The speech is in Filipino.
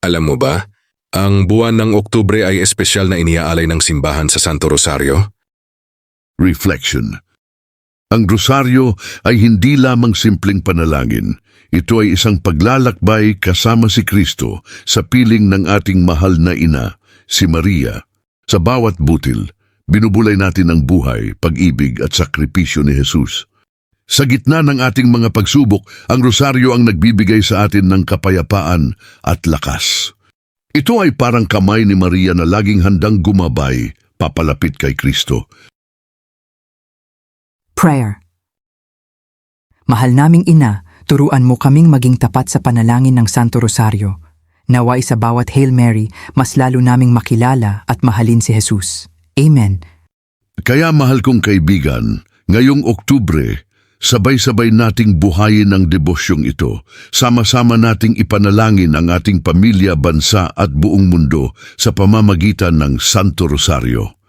Alam mo ba, ang buwan ng Oktubre ay espesyal na iniaalay ng simbahan sa Santo Rosario? Reflection. Ang rosaryo ay hindi lamang simpleng panalangin. Ito ay isang paglalakbay kasama si Kristo sa piling ng ating mahal na ina, si Maria. Sa bawat butil, binubulay natin ang buhay, pag-ibig at sakripisyo ni Jesus. Sa gitna ng ating mga pagsubok, ang rosaryo ang nagbibigay sa atin ng kapayapaan at lakas. Ito ay parang kamay ni Maria na laging handang gumabay, papalapit kay Kristo. Prayer. Mahal naming Ina, turuan mo kaming maging tapat sa panalangin ng Santo Rosario. Naway sa bawat Hail Mary, mas lalo naming makilala at mahalin si Jesus. Amen. Kaya mahal kong kaibigan, ngayong Oktubre, sabay-sabay nating buhayin ang debosyong ito. Sama-sama nating ipanalangin ang ating pamilya, bansa at buong mundo sa pamamagitan ng Santo Rosario.